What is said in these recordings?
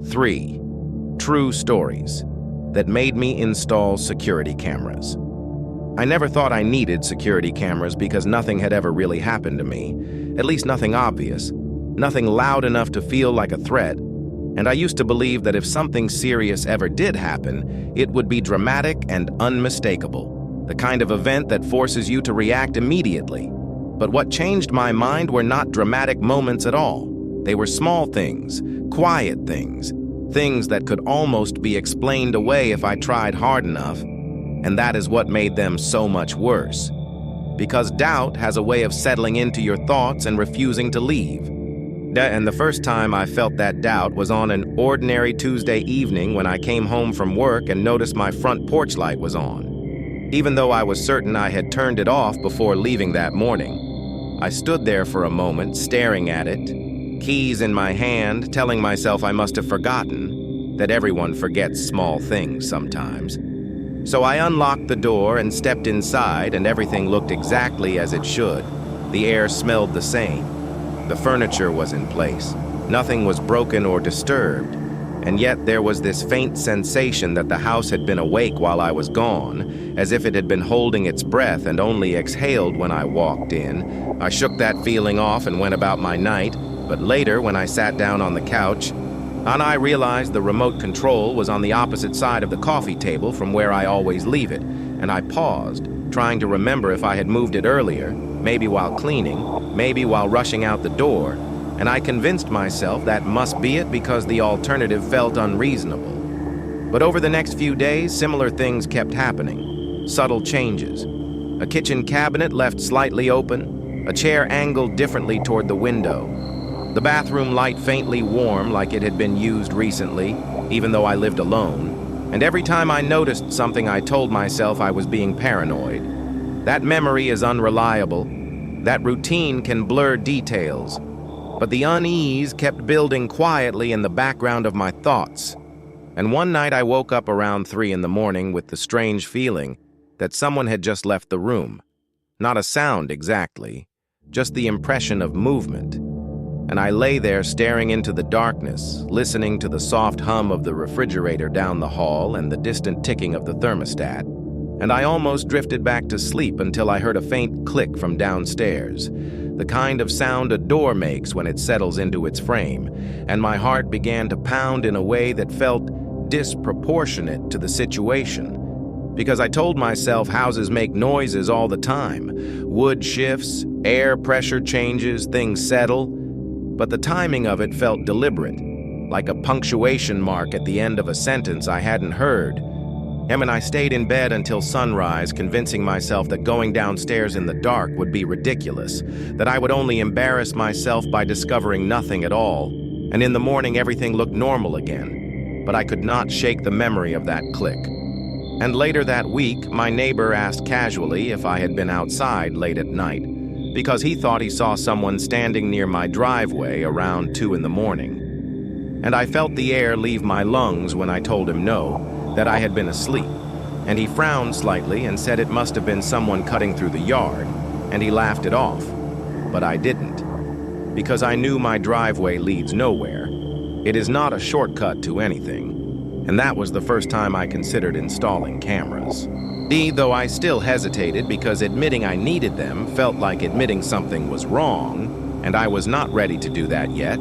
3. True stories that made me install security cameras. I never thought I needed security cameras because nothing had ever really happened to me, at least nothing obvious, nothing loud enough to feel like a threat. And I used to believe that if something serious ever did happen, it would be dramatic and unmistakable, the kind of event that forces you to react immediately. But what changed my mind were not dramatic moments at all. They were small things, quiet things, things that could almost be explained away if I tried hard enough. And that is what made them so much worse. Because doubt has a way of settling into your thoughts and refusing to leave. And the first time I felt that doubt was on an ordinary Tuesday evening when I came home from work and noticed my front porch light was on. Even though I was certain I had turned it off before leaving that morning, I stood there for a moment, staring at it, keys in my hand, telling myself I must have forgotten that everyone forgets small things sometimes. So I unlocked the door and stepped inside, and everything looked exactly as it should. The air smelled the same. The furniture was in place. Nothing was broken or disturbed. And yet there was this faint sensation that the house had been awake while I was gone, as if it had been holding its breath and only exhaled when I walked in. I shook that feeling off and went about my night, but later when I sat down on the couch, and I realized the remote control was on the opposite side of the coffee table from where I always leave it, and I paused, trying to remember if I had moved it earlier, maybe while cleaning, maybe while rushing out the door, and I convinced myself that must be it because the alternative felt unreasonable. But over the next few days, similar things kept happening. Subtle changes. A kitchen cabinet left slightly open, a chair angled differently toward the window, the bathroom light faintly warm like it had been used recently, even though I lived alone, and every time I noticed something I told myself I was being paranoid. That memory is unreliable. That routine can blur details. But the unease kept building quietly in the background of my thoughts. And one night I woke up around 3 in the morning with the strange feeling that someone had just left the room. Not a sound exactly, just the impression of movement. And I lay there staring into the darkness, listening to the soft hum of the refrigerator down the hall and the distant ticking of the thermostat. And I almost drifted back to sleep until I heard a faint click from downstairs, the kind of sound a door makes when it settles into its frame, and my heart began to pound in a way that felt disproportionate to the situation. Because I told myself houses make noises all the time. Wood shifts, air pressure changes, things settle. But the timing of it felt deliberate, like a punctuation mark at the end of a sentence I hadn't heard. And I stayed in bed until sunrise, convincing myself that going downstairs in the dark would be ridiculous, that I would only embarrass myself by discovering nothing at all, and in the morning everything looked normal again. But I could not shake the memory of that click. And later that week, my neighbor asked casually if I had been outside late at night, because he thought he saw someone standing near my driveway around 2 in the morning. And I felt the air leave my lungs when I told him no, that I had been asleep, and he frowned slightly and said it must have been someone cutting through the yard, and he laughed it off. But I didn't, because I knew my driveway leads nowhere. It is not a shortcut to anything, and that was the first time I considered installing cameras. Though I still hesitated because admitting I needed them felt like admitting something was wrong, and I was not ready to do that yet.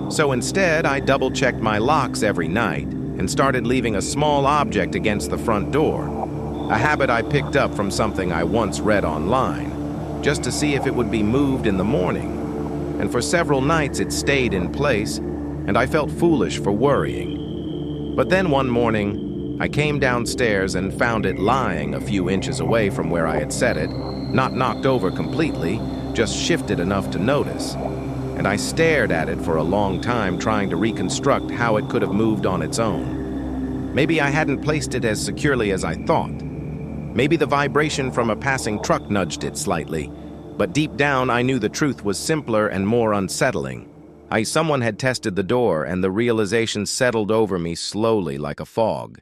So instead, I double-checked my locks every night, and started leaving a small object against the front door, a habit I picked up from something I once read online, just to see if it would be moved in the morning. And for several nights it stayed in place, and I felt foolish for worrying. But then one morning, I came downstairs and found it lying a few inches away from where I had set it, not knocked over completely, just shifted enough to notice. And I stared at it for a long time, trying to reconstruct how it could have moved on its own. Maybe I hadn't placed it as securely as I thought. Maybe the vibration from a passing truck nudged it slightly, but deep down I knew the truth was simpler and more unsettling. Someone had tested the door, and the realization settled over me slowly like a fog.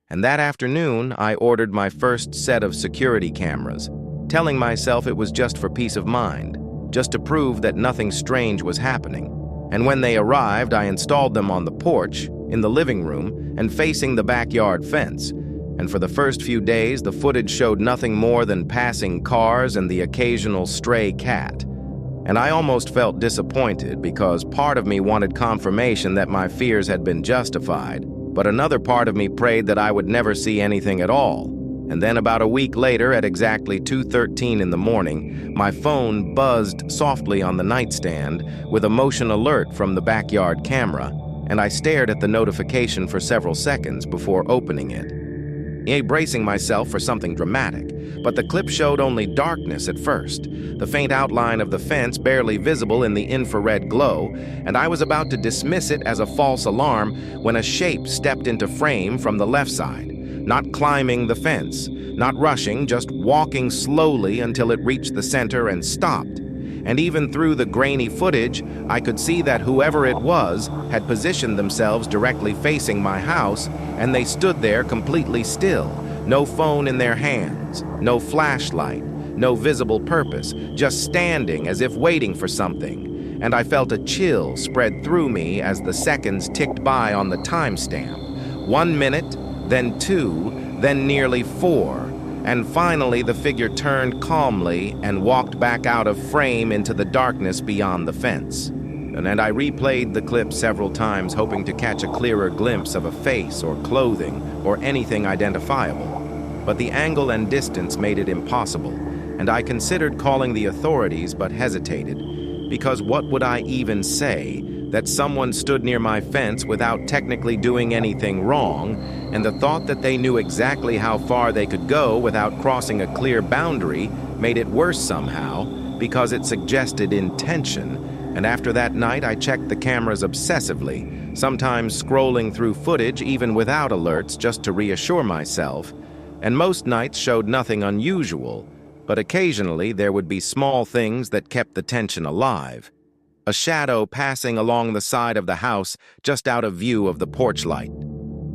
And that afternoon, I ordered my first set of security cameras, telling myself it was just for peace of mind, just to prove that nothing strange was happening. And when they arrived, I installed them on the porch, in the living room, and facing the backyard fence. And for the first few days, the footage showed nothing more than passing cars and the occasional stray cat. And I almost felt disappointed because part of me wanted confirmation that my fears had been justified, but another part of me prayed that I would never see anything at all. And then about a week later, at exactly 2:13 in the morning, my phone buzzed softly on the nightstand with a motion alert from the backyard camera, and I stared at the notification for several seconds before opening it, bracing myself for something dramatic. But the clip showed only darkness at first, the faint outline of the fence barely visible in the infrared glow, and I was about to dismiss it as a false alarm when a shape stepped into frame from the left side, not climbing the fence, not rushing, just walking slowly until it reached the center and stopped. And even through the grainy footage, I could see that whoever it was had positioned themselves directly facing my house, and they stood there completely still, no phone in their hands, no flashlight, no visible purpose, just standing as if waiting for something. And I felt a chill spread through me as the seconds ticked by on the timestamp. 1 minute, then 2, then nearly 4. And finally, the figure turned calmly and walked back out of frame into the darkness beyond the fence. And I replayed the clip several times, hoping to catch a clearer glimpse of a face or clothing or anything identifiable. But the angle and distance made it impossible, and I considered calling the authorities but hesitated, because what would I even say? That someone stood near my fence without technically doing anything wrong, and the thought that they knew exactly how far they could go without crossing a clear boundary made it worse somehow, because it suggested intention. And after that night, I checked the cameras obsessively, sometimes scrolling through footage even without alerts just to reassure myself. And most nights showed nothing unusual, but occasionally there would be small things that kept the tension alive. A shadow passing along the side of the house just out of view of the porch light.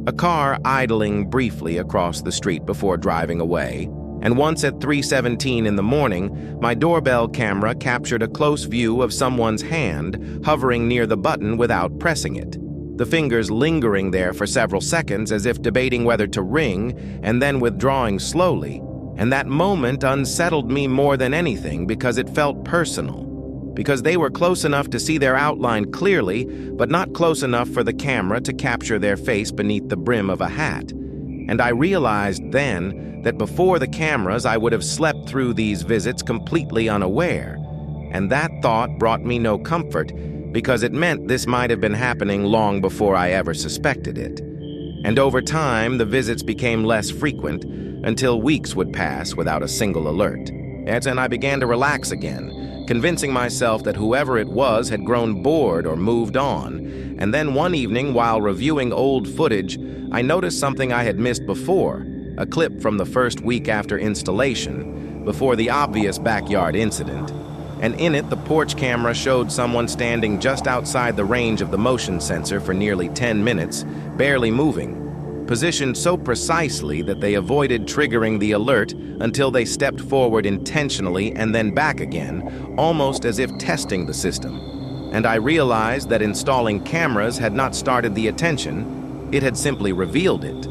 A car idling briefly across the street before driving away. And once at 3:17 in the morning, my doorbell camera captured a close view of someone's hand hovering near the button without pressing it. The fingers lingering there for several seconds as if debating whether to ring and then withdrawing slowly. And that moment unsettled me more than anything because it felt personal. Because they were close enough to see their outline clearly, but not close enough for the camera to capture their face beneath the brim of a hat. And I realized then that before the cameras, I would have slept through these visits completely unaware. And that thought brought me no comfort, because it meant this might have been happening long before I ever suspected it. And over time, the visits became less frequent, until weeks would pass without a single alert. And I began to relax again, convincing myself that whoever it was had grown bored or moved on. And then one evening, while reviewing old footage, I noticed something I had missed before, a clip from the first week after installation, before the obvious backyard incident. And in it, the porch camera showed someone standing just outside the range of the motion sensor for nearly 10 minutes, barely moving, positioned so precisely that they avoided triggering the alert until they stepped forward intentionally and then back again, almost as if testing the system. And I realized that installing cameras had not started the attention, it had simply revealed it.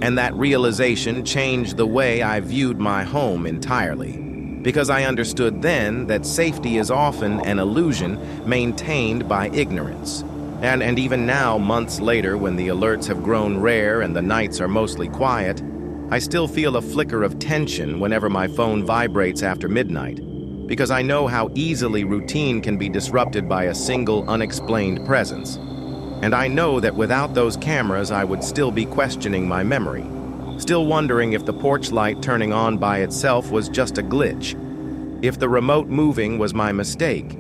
And that realization changed the way I viewed my home entirely, because I understood then that safety is often an illusion maintained by ignorance. And even now, months later, when the alerts have grown rare and the nights are mostly quiet, I still feel a flicker of tension whenever my phone vibrates after midnight, because I know how easily routine can be disrupted by a single unexplained presence. And I know that without those cameras, I would still be questioning my memory, still wondering if the porch light turning on by itself was just a glitch, if the remote moving was my mistake,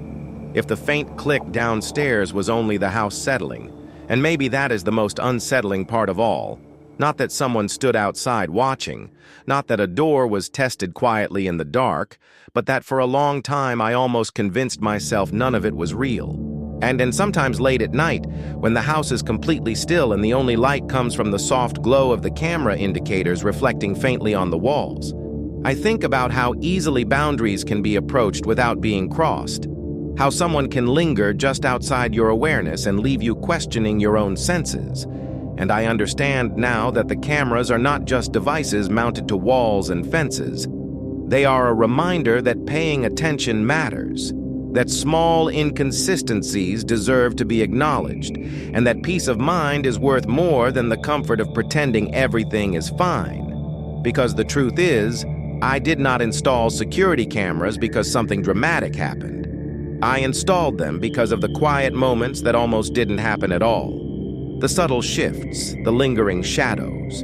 if the faint click downstairs was only the house settling. And maybe that is the most unsettling part of all. Not that someone stood outside watching, not that a door was tested quietly in the dark, but that for a long time I almost convinced myself none of it was real. And sometimes late at night, when the house is completely still and the only light comes from the soft glow of the camera indicators reflecting faintly on the walls, I think about how easily boundaries can be approached without being crossed. How someone can linger just outside your awareness and leave you questioning your own senses. And I understand now that the cameras are not just devices mounted to walls and fences. They are a reminder that paying attention matters, that small inconsistencies deserve to be acknowledged, and that peace of mind is worth more than the comfort of pretending everything is fine. Because the truth is, I did not install security cameras because something dramatic happened. I installed them because of the quiet moments that almost didn't happen at all. The subtle shifts, the lingering shadows,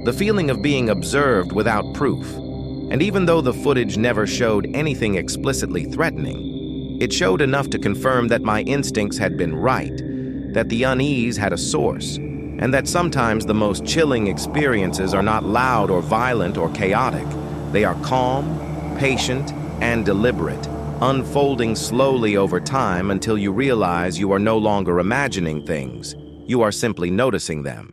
the feeling of being observed without proof. And even though the footage never showed anything explicitly threatening, it showed enough to confirm that my instincts had been right, that the unease had a source, and that sometimes the most chilling experiences are not loud or violent or chaotic. They are calm, patient, and deliberate, unfolding slowly over time until you realize you are no longer imagining things. You are simply noticing them.